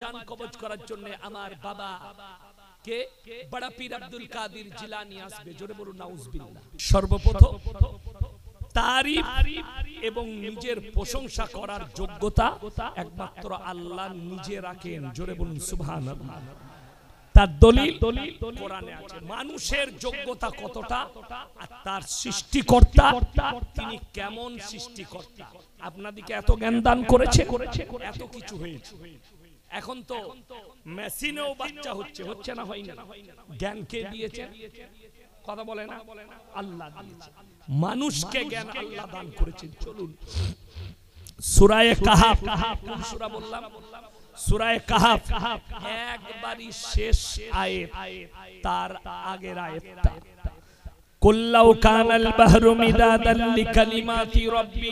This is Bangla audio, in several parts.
জান কবজ করার জন্য আমার বাবা কে বড় পীর আব্দুল কাদের জিলানী আসবে, জোরে বলুন নাউজুবিল্লাহ। সর্বপ্রথম তারিফ এবং নিজের প্রশংসা করার যোগ্যতা একমাত্র আল্লাহ নিজে রাখেন, জোরে বলুন সুবহানাল্লাহ। তার দলিল কোরআনে আছে। মানুষের যোগ্যতা কতটা আর তার সৃষ্টিকর্তা তিনি কেমন সৃষ্টিকর্তা আপনাদেরকে এত জ্ঞান দান করেছে, এত কিছু হয়েছে। এখন তো মেশিনেও বাচ্চা হচ্ছে না, হয় না। জ্ঞান কে দিয়েছেন? কথা বলে না, আল্লাহ দিয়েছেন। মানুষকে জ্ঞান আল্লাহ দান করেছেন। চলুন সূরা কাহাফ, কোন সূরা বললাম? সূরা কাহাফ একবারই শেষ আয়াত, তার আগের আয়াতটা কুল্লাউ কানাল বাহরু মিদাদাল লিকালিমাতি রাব্বি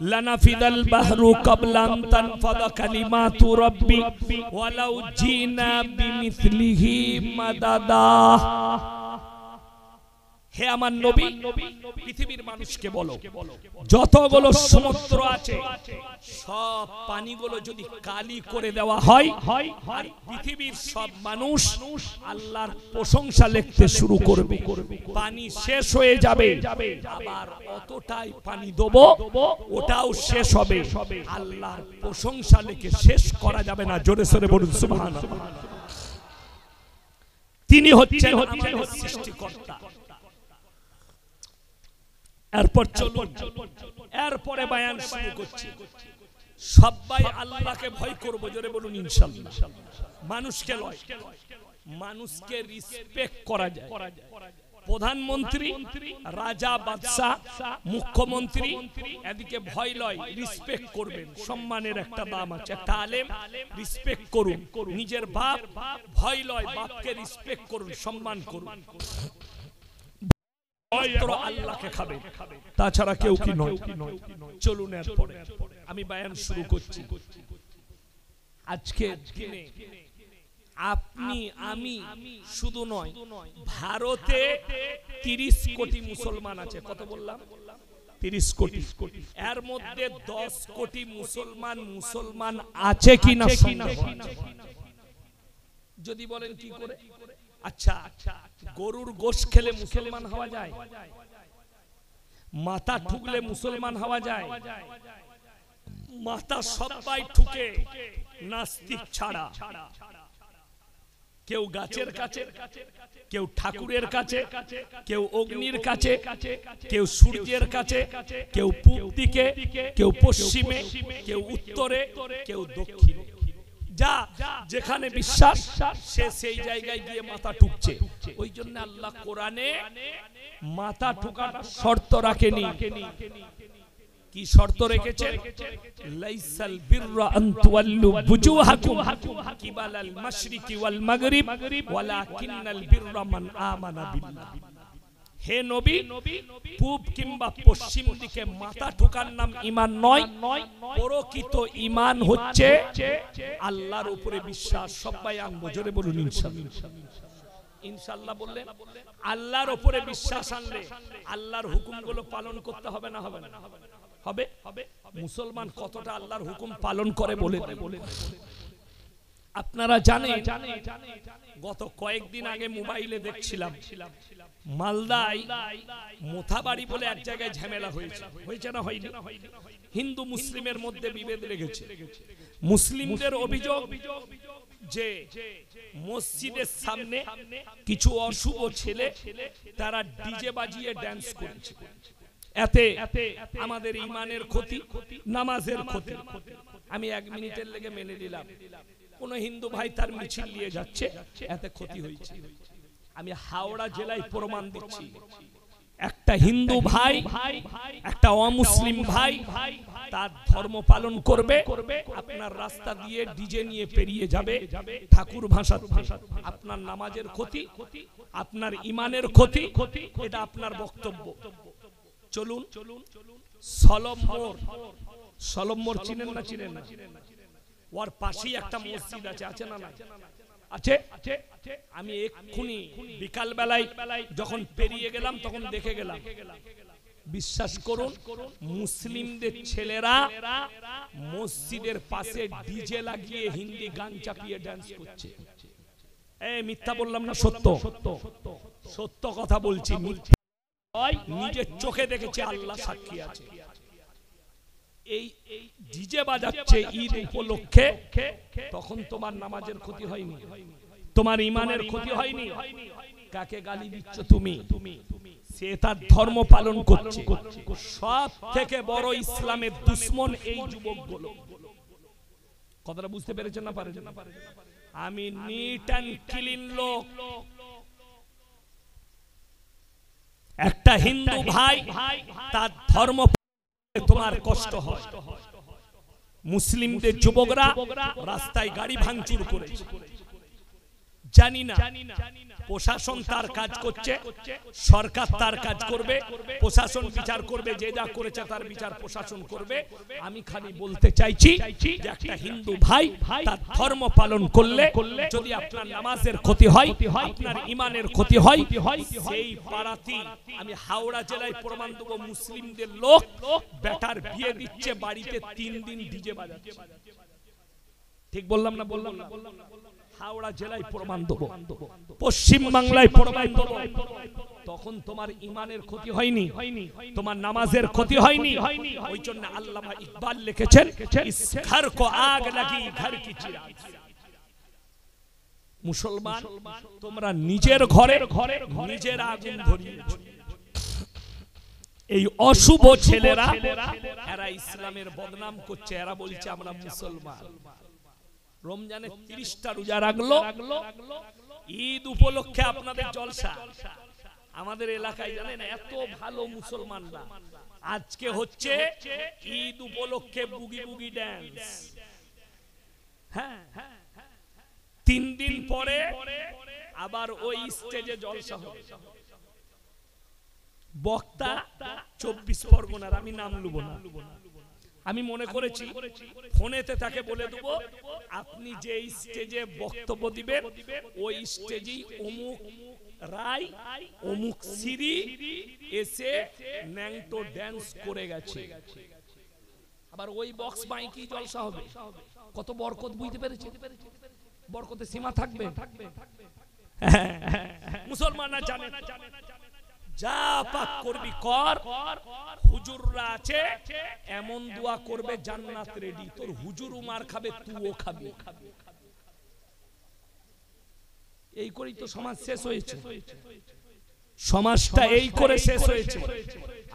লানাফিদাল বাহরু ক্বাবলা আন তানফাদা কালিমাতু রাব্বি ওয়ালাউ জিনা বিমিসলিহি মাদাদা। হে আমার নবী, পৃথিবীর মানুষকে বলো, যতগুলো সমুদ্র আছে সব পানিগুলো যদি কালি করে দেওয়া হয় আর পৃথিবীর সব মানুষ আল্লাহর প্রশংসা লিখতে শুরু করবে, পানি শেষ হয়ে যাবে, আবার অতটাই পানি দেবো, ওটাও শেষ হবে, আল্লাহর প্রশংসা লিখে শেষ করা যাবে না। জোরে সোরে বলুন সুবহানাল্লাহ। তিনি হচ্ছেন আমাদের সৃষ্টিকর্তা। এরপর চলুন, এরপরে বয়ান শুরু করছি। সবাই আল্লাহকে ভয় করব, জোরে বলুন ইনশাআল্লাহ। মানুষকে লয়, মানুষকে রেসপেক্ট করা যায়। প্রধানমন্ত্রী, রাজা, বাদশা, মুখ্যমন্ত্রী এদিকে ভয় লয়, রেসপেক্ট করবেন, সম্মানের একটা দাম আছে। একটা আলেম রেসপেক্ট করুন, নিজের বাপ ভয় লয়, বাপকে রেসপেক্ট করুন, সম্মান করুন। আল্লাহকে খাবে, তাছাড়া কেউ কি নয়। চলুন এরপরে আমি বয়ান শুরু করছি। আজকে দিনে আপনি আমি শুধু নয়, ভারতে 30 কোটি মুসলমান আছে। কত বললাম? 30 কোটি। এর মধ্যে 10 কোটি মুসলমান আছে কিনা যদি বলেন কি করে? আচ্ছা, গরুর গোশত খেলে মুসলমান হওয়া যায়? মাথা ঠুকলে মুসলমান হওয়া যায়? মাথা সবাই ঠুকে, নাস্তিক ছাড়া। কেউ গাছের কাছে, কেউ ঠাকুরের কাছে, কেউ অগ্নির কাছে, কেউ সূর্যের কাছে, কেউ পূব দিকে, কেউ পশ্চিমে, কেউ উত্তরে, কেউ দক্ষিণে। যা যেখানে বিশ্বাস সে সেই জায়গায় গিয়ে মাথা ঠুকছে। ওই জন্য আল্লাহ কোরআনে মাথা ঠুকাটা শর্ত রাখেনি। কি শর্ত রেখেছে? লাইসাল বিররা আন তুওয়াল্লু বুজুহাকুম কিবালাল মাশরিকি ওয়াল মাগরিব ওয়ালাকিন্নাল বিররা মান আমানা বিল্লাহ। হে নবী, পূব কিংবা পশ্চিম দিকে মাথা ঠোকার নাম ঈমান নয়। প্রকৃত ঈমান হচ্ছে আল্লাহর উপরে বিশ্বাস। সবাই আনবো, জোরে বলুন ইনশাআল্লাহ। ইনশাআল্লাহ বললে আল্লাহর উপরে বিশ্বাস আনলে আল্লাহর হুকুমগুলো পালন করতে হবে না? হবে না? হবে। মুসলমান কতটা আল্লাহর হুকুম পালন করে বলে আপনারা জানেন? গত কয়েকদিন আগে মোবাইলে দেখছিলাম, মালদায় মোথাবাড়ি বলে এক জায়গায় ঝামেলা হয়েছে না হয়নি? হিন্দু মুসলিমের মধ্যে বিভেদ লেগেছে। মুসলিমদের অভিযোগ যে মসজিদের সামনে কিছু অশুভ ছেলে তারা ডিজে বাজিয়ে ড্যান্স করছে, এতে আমাদের ঈমানের ক্ষতি, নামাজের ক্ষতি। আমি 1 মিনিটের লেগে মেনে নিলাম, কোন হিন্দু ভাই তার মিছিল নিয়ে যাচ্ছে, এতে ক্ষতি হয়েছে। আমি হাওড়া জেলায় প্রমাণ দিচ্ছি, একটা হিন্দু ভাই একটা অমুসলিম ভাই তার ধর্ম পালন করবে, আপনার রাস্তা দিয়ে ডিজে নিয়ে পেরিয়ে যাবে, ঠাকুর ভাষা, আপনার নামাজের ক্ষতি, আপনার ঈমানের ক্ষতি, এটা আপনার বক্তব্য। চলুন সলম্বর চিনেন না? চিনেন না? ওর পাশেই একটা মসজিদ আছে, আছে না? না আছে। আমি এক্ষুনি বিকাল বেলায় যখন পেরিয়ে গেলাম তখন দেখে গেলাম বিশ্বাস করুন, মুসলিমদের ছেলেরা মসজিদের পাশে ডিজে লাগিয়ে হিন্দি গান চাপিয়ে ডান্স করছে। এই মিথ্যা বললাম না, সত্য সত্য কথা বলছি, নিজের চোখে দেখেছে, আল্লাহ সাক্ষী আছে। এই ডিজে বাজাচ্ছে ঈদ উপলক্ষে, তখন তোমার নামাজের ক্ষতি হয়নি, তোমার ইমানের ক্ষতি হয়নি। কাকে গালি দিচ্ছ তুমি? সে তার ধর্ম পালন করছে। সব থেকে বড় ইসলামের দুশ্মন এই যুবকগুলো। কথাটা বুঝতে পেরেছেন না পারেন? আমি নিট অ্যান্ড ক্লিন লোক। একটা হিন্দু ভাই তার ধর্ম তোমার কষ্ট হয়। মুসলিমদের যুবকরা রাস্তায় গাড়ি ভাঙচুর করেছে, জানি না প্রশাসন তার কাজ করছে, সরকার তার কাজ করবে, প্রশাসন বিচার করবে, যে যা করেছে তার বিচার প্রশাসন করবে। আমি খালি বলতে চাইছি যে একটা হিন্দু ভাই তার ধর্ম পালন করলে যদি আপনার নামাজের ক্ষতি হয়, আপনার ইমানের ক্ষতি হয়, সেই পাড়াতেই আমি হাওড়া জেলায় প্রমাণ দেব, মুসলিমদের লোক বেটার বিয়ে দিচ্ছে, বাড়িতে 3 দিন ডিজে বাজাচ্ছে। ঠিক বললাম না? বললাম না? হাওড়া জেলায় প্রমাণ দেব, পশ্চিম বাংলায় প্রমাণ দেব। তখন তোমার ইমানের ক্ষতি হয়নি, তোমার নামাজের ক্ষতি হয়নি। ওই জন্য আল্লামা ইকবাল লিখেছেন, ইস ঘর কো আগ লাগি ঘর কি চিরাগ। মুসলমান, তোমরা নিজের ঘরে নিজের আগুন ধরিয়েছ। এই অশুভ ছেলেরা, এরা ইসলামের বদনাম করছে, এরা বলছে আমরা মুসলমান। রমজানে 30টা রোজা রাখলো, ঈদ উপলক্ষে আপনাদের জলসা। আমাদের এলাকায় জানেন এত ভালো মুসলমানরা, আজকে হচ্ছে ঈদ উপলক্ষে বুগি বুগি ড্যান্স। হ্যাঁ, 3 দিন পরে আবার ওই স্টেজে জলসা হবে। বক্তা 24 পরগনার, আমি নাম লুব না। আমি মনে করেছি ফোনেতে তাকে বলে দেবো, আপনি যে স্টেজে বক্তব্য দিবেন ওই স্টেজেই অমুক রায় অমুক সিরি এসে ন্যাংটো ড্যান্স করে গেছে। আবার ওই বক্স মাইকি জলসা হবে। কত বরকত, বুঝতে পেরেছে? বরকতে সীমা থাকবে? মুসলমানরা জানে, যা পাপ করবি কর, হুজুররা আছে এমন দোয়া করবে জান্নাত রেডি। তোর হুজুর মার খাবে, তুইও খাবি। এই করেই তো সমাজ শেষ হয়েছে। সমাজটা এই করে শেষ হয়েছে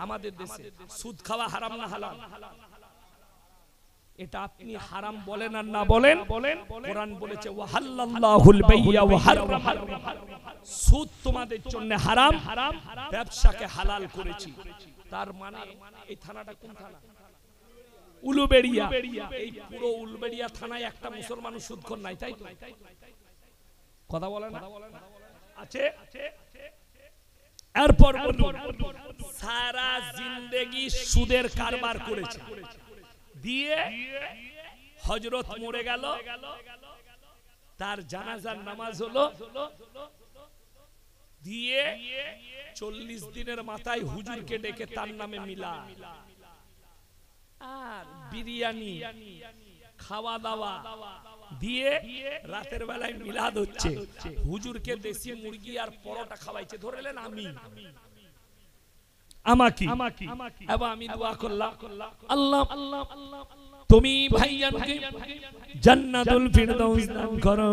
আমাদের দেশে। সুদ খাওয়া হারাম না হালাল? এটা আপনি হারাম বলেন আর না বলেন, কোরআন বলেছে ওয়াহাল্লাল্লাহুল বাইয়া ওয়া হারামাল রিবা। সুদ তোমাদের জন্য হারাম, ব্যবসাকে হালাল করেছি। তার মানে এই থানাটা কোন থানা? উলুবেড়িয়া। এই পুরো উলুবেড়িয়া থানায় একটা মুসলমান সুদখোর নাই, তাই তো? কথা বলে না? আছে। এরপর বলুন, সারা জিন্দেগি সুদের কারবার করেছে, দিয়ে হযরত মরে গেল, তার জানাজার নামাজ হলো, দিয়ে 40 দিনের মাথায় হুজুরকে ডেকে তার নামে মিলাদ আর বিরিয়ানি খাওয়া দাওয়া দিয়ে রাতের বেলায় মিলাদ হচ্ছে। হুজুরকে দেশি মুরগি আর পরোটা খাওয়াইছে। ধরলেন আমাকে, এবং আমি দোয়া করলাম, আল্লাহ তুমি ভাইয়ানকে জান্নাতুল ফিরদাউস দান করো।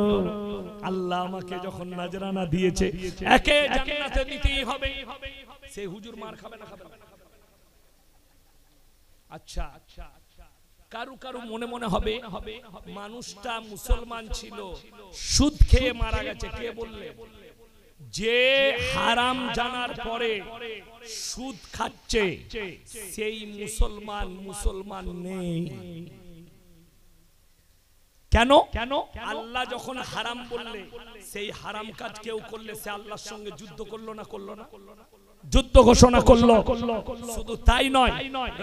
আল্লাহ আমাকে যখন নজরানা দিয়েছে, একে জান্নাতে দিতেই হবে। সেই হুজুর মার খাবে না? খাবে না। আচ্ছা, কারু কারু মনে মনে হবে মানুষটা মুসলমান ছিল, সুদ খেয়ে মারা গেছে। কে বললে? যে হারাম জানার পরে সুদ খাচ্ছে সেই মুসলমান নেই। কেন? আল্লাহ যখন হারাম বললে, সেই হারাম কাজ কেউ করলে সে আল্লাহর সঙ্গে যুদ্ধ করলো না? করলো না? যুদ্ধ ঘোষণা করলো। শুধু তাই নয়,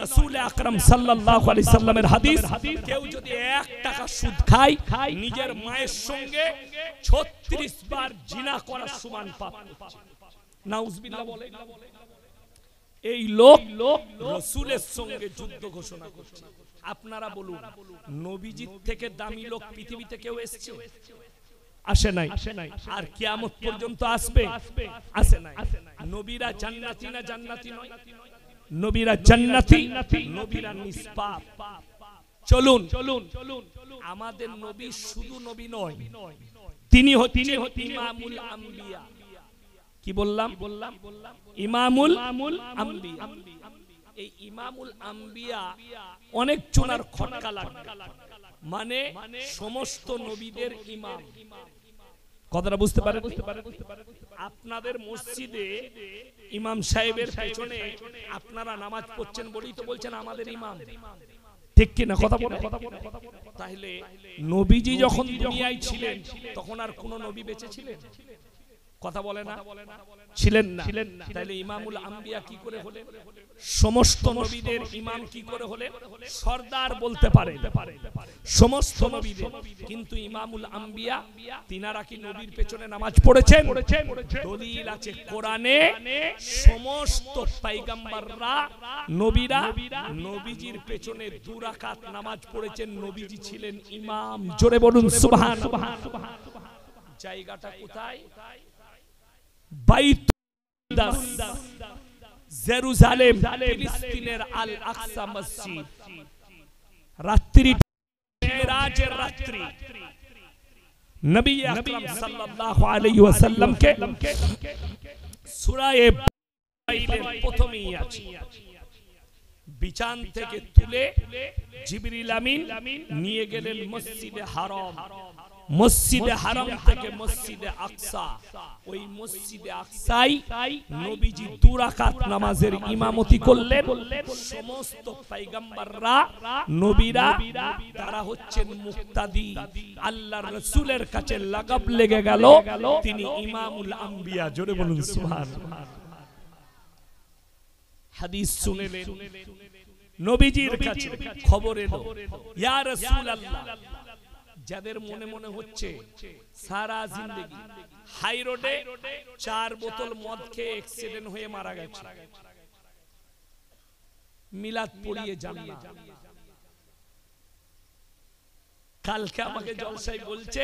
রাসূল আকরাম সাল্লাল্লাহু আলাইহি সাল্লামের হাদিস, কেউ যদি 1 টাকা সুদ খায়, নিজের মায়ের সঙ্গে 36 বার জিনা করার সমান পাপ। নাউজুবিল্লাহ বলে। এই লোক রাসূলের সঙ্গে যুদ্ধ ঘোষণা করছে। আপনারা বলুন, নবীজির থেকে দামি লোক পৃথিবীতে কেউ এসেছে? আসে নাই। আর কিয়ামত পর্যন্ত আসবে? আসে নাই। নবীরা জান্নাতি না জান্নাতি নয়? নবীরা জান্নাতি, নবীরা নিষ্পাপ। চলুন, আমাদের নবী শুধু নবী নয়, তিনি হচ্ছেন ইমামুল আম্বিয়া। কি বললাম? ইমামুল আম্বিয়া। এই ইমামুল আম্বিয়া অনেক জনার খটকা লাগে, মানে সমস্ত নবীদের ইমাম। কথাটা বুঝতে পারেন? আপনাদের মসজিদে ইমাম সাহেবের পেছনে আপনারা নামাজ পড়ছেন বলেই তো বলছেন আমাদের ইমাম, ঠিক কি না? কথা বলে। তাহলে নবীজি যখন দুনিয়ায় ছিলেন তখন আর কোন নবী বেঁচে ছিলেন? কথা বলে না? ছিলেন না। তাহলে ইমামুল আম্বিয়া কি করে হলেন? সমস্ত নবীদের ইমাম কি করে হলেন? সরদার বলতে পারে সমস্ত নবীদের, কিন্তু ইমামুল আম্বিয়া তিনারা কি নবীর পেছনে নামাজ পড়েছেন? দলিল আছে কোরআনে, সমস্ত পয়গম্বররা, নবীরা নবীজির পেছনে 2 রাকাত নামাজ পড়েছেন। নবীজি ছিলেন ইমাম। জোরে বলুন সুবহানাল্লাহ। জায়গাটা কোথায়? বাইতুল্লাহ, জেরুজালেম, ফিলিস্তিনের আল আকসা মসজিদ। রাত্রি মেরাজের রাত্রি নবী আকরাম সাল্লাল্লাহু আলাইহি ওয়াসাল্লাম কে সূরা বাইলের প্রথমেই আছে, বিছান থেকে তুলে জিবরিল আমিন নিয়ে গেলেন মসজিদে হারাম। মসজিদে হারাম থেকে মসজিদে আকসা, ওই মসজিদে আকসাই নবীজি 2 রাকাত নামাজের ইমামতি করলেন। সমস্ত পয়গম্বররা, নবীরা, তারা হচ্ছেন মুক্তাদি। আল্লাহর রাসূলের কাছে লাগাব লেগে গেল, তিনি ইমামুল আম্বিয়া। জোরে বলুন সুবহানাল্লাহ। হাদিস শুনলেন, নবীজির কাছে খবর এলো, ইয়া রাসূলুল্লাহ, যাদের মনে মনে হচ্ছে সারা জিন্দেগি হাই রোডে 4 বোতল মদ খেয়ে অ্যাক্সিডেন্ট হয়ে মারা গেছে, মিলাদ পড়িয়ে যান না। কালকে আমাকে জলসাই বলছে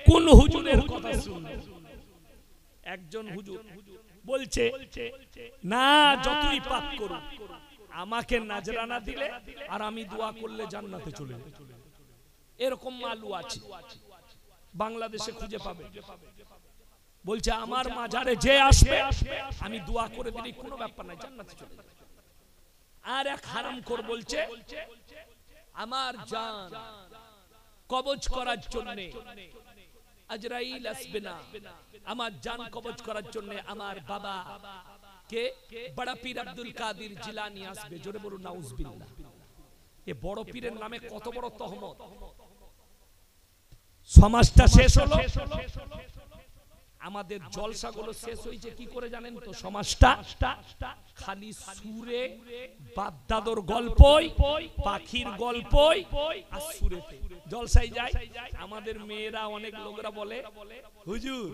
কোন হুজুরের কথা শুনলেন? একজন হুজুর বলছে, না যতই পাপ করুক আমাকে নাজরানা দিলে আর আমি দোয়া করলে জান্নাতে চলে যাবে। এরকম মালু আছে, বাংলাদেশে খুঁজে পাবে। বলছে আমার মাজারে যে আসবে আমি দোয়া করে দিলে কোনো ব্যাপার নাই, জান্নাতে চলে যাবে। আর এক হারামখোর বলছে আমার জান কবজ করার জন্য আজরাইল আসবে না, আমার জান কবজ করার জন্য আমার বাবা কে বড় পীর আব্দুল কাদের জিলানী আসবে। জোরে বলুন নাউজুবিল্লাহ। এ বড় পীরের নামে কত বড় তহমত। সমাজটা শেষ হলো, আমাদের জলসাগুলো শেষ হয়েছে কি করে জানেন তো? সমাজটা খালি সুরে, বাপদাদর গল্পই, পাখির গল্পই আর সুরেতে জলসাই যায়। আমাদের মেয়েরা, অনেক লোকরা বলে হুজুর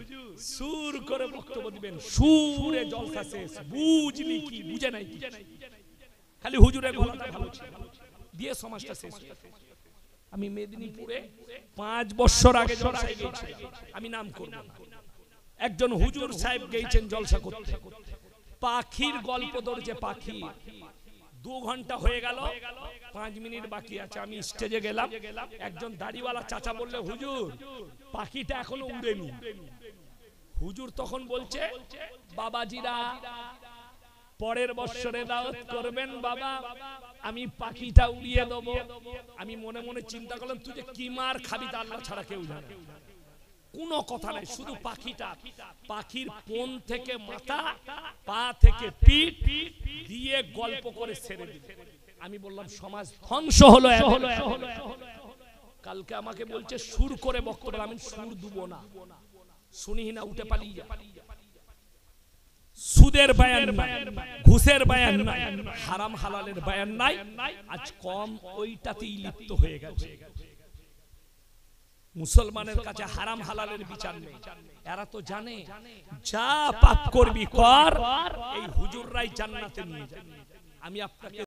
সুর করে বক্তব্য দিবেন, সুরে জলসা শেষ। বুঝলি কি? বুঝে নাই। খালি হুজুরের গলাটা ভালো ছিল দিয়ে সমাজটা শেষ। আমি মেদিনীপুরে 5 বছর আগে জলসায় গিয়েছিলাম, আমি নাম করব না। একজন হুজুর সাহেব গিয়েছেন জলসা করতে, পাখির গল্প ধরেছে। পাখি 2 ঘন্টা হয়ে গেল, 5 মিনিট বাকি আছে। আমি স্টেজে গেলাম, একজন দাড়িওয়ালা চাচা বললে হুজুর পাখিটা এখনো উড়েনি। হুজুর তখন বলছে বাবাজিরা পরের বছরে দাওয়াত করবেন বাবা, আমি পাখিটা উড়িয়ে দেব। আমি মনে মনে চিন্তা করলাম তুই যে কি মার খাবি তা আল্লাহ ছাড়া কেউ জানে। কোনো কথা নাই, শুধু পাখিটা, পাখির পোন থেকে মাথা, পা থেকে পিঠ দিয়ে গল্প করে ছেড়ে দিবে। আমি বললাম সমাজ ধ্বংস হলো। কালকে আমাকে বলছে সুর করে বক্তব্য, আমি সুর দেবো না, শুনি না, উঠে পালিয়ে যা। সুদের বয়ান নাই, ঘুষের বয়ান নাই, হারাম হালালের বয়ান নাই, আজ কম ওইটাতেই লিপ্ত হয়ে গেছে। মুসলমানের কাছে হারাম হালালের বিচার নেই। এরা তো জানে যা পাপ করবি কর, এই হুজুররাই জান্নাতে নিয়ে যাবে। আমি আপনাকে